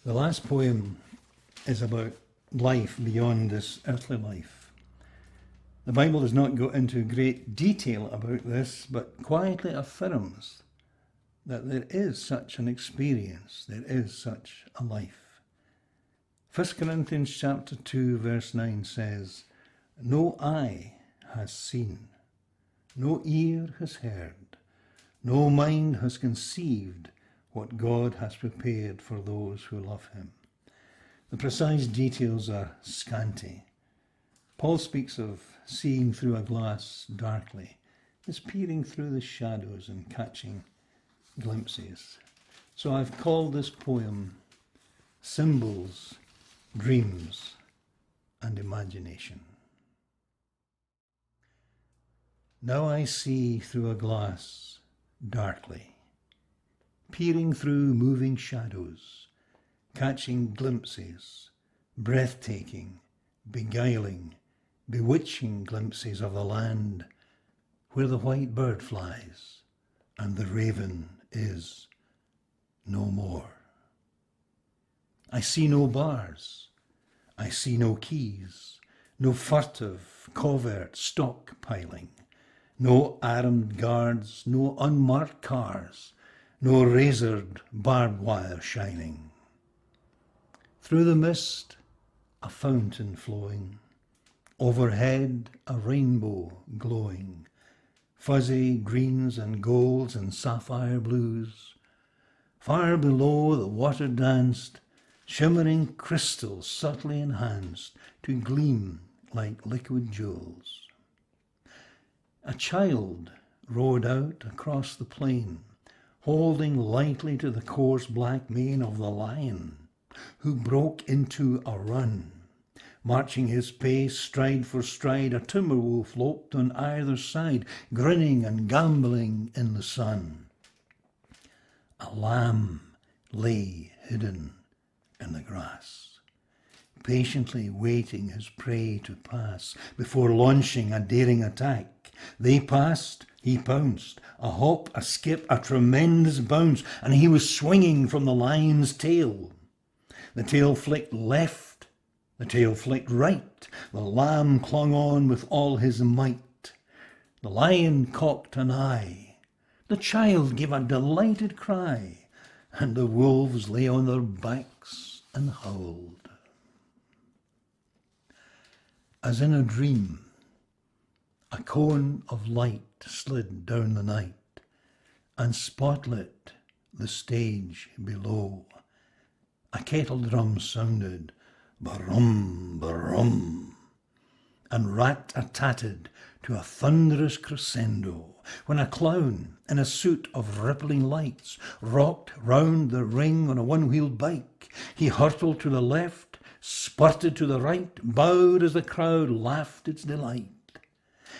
The last poem is about life beyond this earthly life. The Bible does not go into great detail about this, but quietly affirms that there is such an experience, there is such a life. 1 Corinthians chapter 2 verse 9 says, "No eye has seen, no ear has heard, no mind has conceived what God has prepared for those who love him." The precise details are scanty. Paul speaks of seeing through a glass darkly, as peering through the shadows and catching glimpses. So I've called this poem Symbols, Dreams and Imagination. Now I see through a glass darkly, peering through moving shadows, catching glimpses, breathtaking, beguiling, bewitching glimpses of the land where the white bird flies and the raven is no more. I see no bars, I see no keys, no furtive, covert stockpiling, no armed guards, no unmarked cars, no razored barbed wire shining. Through the mist, a fountain flowing, overhead a rainbow glowing, fuzzy greens and golds and sapphire blues. Far below the water danced, shimmering crystals subtly enhanced to gleam like liquid jewels. A child rode out across the plain, holding lightly to the coarse black mane of the lion, who broke into a run. Marching his pace stride for stride, a timber wolf loped on either side, grinning and gambolling in the sun. A lamb lay hidden in the grass, patiently waiting his prey to pass before launching a daring attack. They passed, he pounced, a hop, a skip, a tremendous bounce, and he was swinging from the lion's tail. The tail flicked left, the tail flicked right. The lamb clung on with all his might. The lion cocked an eye. The child gave a delighted cry, and the wolves lay on their backs and howled. As in a dream, a cone of light slid down the night and spotlit the stage below. A kettle drum sounded, ba-rum, ba-rum, and rat-a-tatted to a thunderous crescendo, when a clown in a suit of rippling lights rocked round the ring on a one-wheeled bike. He hurtled to the left, spurted to the right, bowed as the crowd laughed its delight.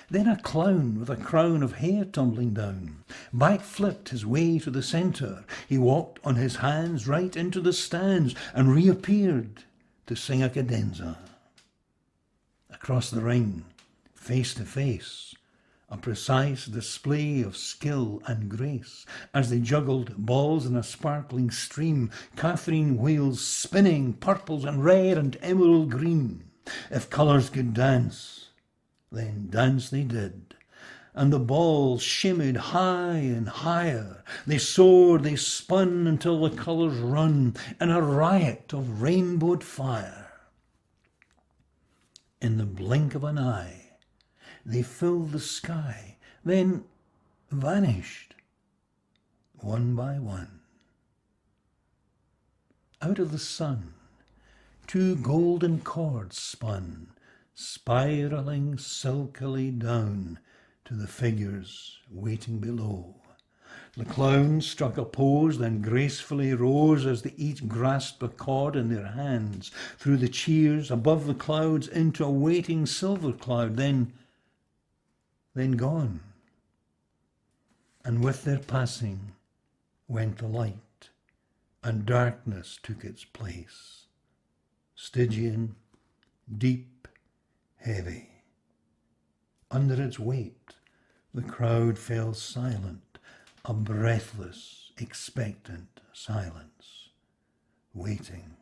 Then a clown with a crown of hair tumbling down backflipped his way to the centre. He walked on his hands right into the stands and reappeared to sing a cadenza. Across the ring, face to face, a precise display of skill and grace. As they juggled balls in a sparkling stream, Catherine wheels spinning purples and red and emerald green. If colours could dance, then dance they did, and the balls shimmied high and higher. They soared, they spun until the colours run in a riot of rainbowed fire. In the blink of an eye, they filled the sky, then vanished, one by one. Out of the sun, two golden cords spun, spiralling silkily down to the figures waiting below. The clowns struck a pose, then gracefully rose as they each grasped a cord in their hands. Through the cheers, above the clouds, into a waiting silver cloud, then gone. And with their passing went the light, and darkness took its place. Stygian, deep, heavy. Under its weight, the crowd fell silent, a breathless, expectant silence. waiting,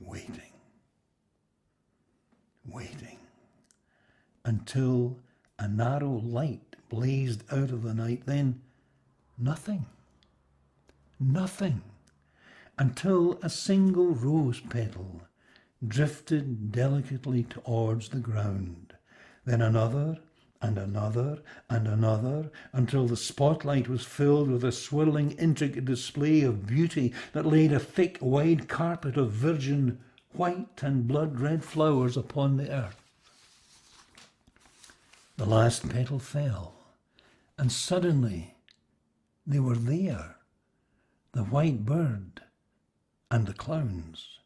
waiting, waiting, until a narrow light blazed out of the night, then nothing, nothing, until a single rose petal drifted delicately towards the ground, then another and another and another, until the spotlight was filled with a swirling, intricate display of beauty that laid a thick, wide carpet of virgin white and blood-red flowers upon the earth. The last petal fell, and suddenly they were there, the white bird and the clowns.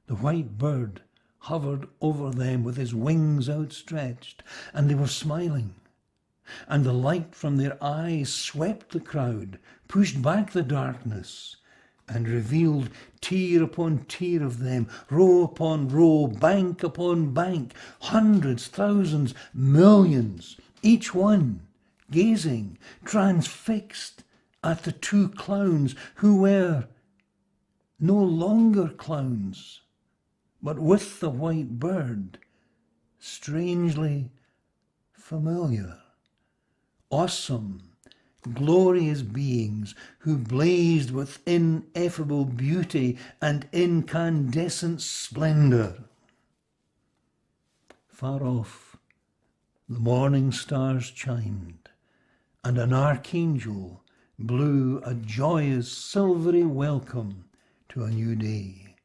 The white bird hovered over them with his wings outstretched, and they were smiling. And the light from their eyes swept the crowd, pushed back the darkness, and revealed tier upon tier of them, row upon row, bank upon bank, hundreds, thousands, millions, each one gazing, transfixed at the two clowns who were no longer clowns, but with the white bird, strangely familiar, awesome, glorious beings who blazed with ineffable beauty and incandescent splendour. Far off, the morning stars chimed, and an archangel blew a joyous silvery welcome to a new day.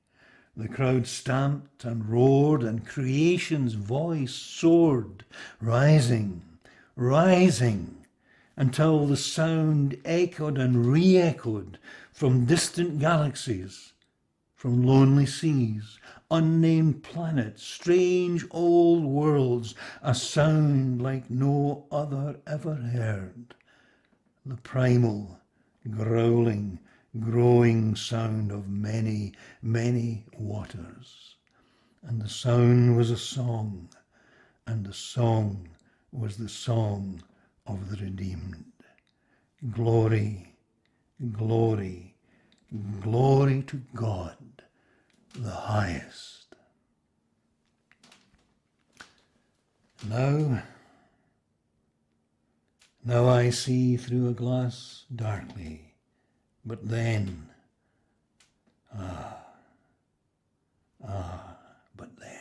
The crowd stamped and roared, and creation's voice soared, rising, rising, until the sound echoed and re-echoed from distant galaxies, from lonely seas, unnamed planets, strange old worlds, a sound like no other ever heard. The primal, growling, growing sound of many, many waters. And the sound was a song, and the song was the song of the redeemed. Glory, glory, glory to God, the highest. Now I see through a glass darkly, but then, but then.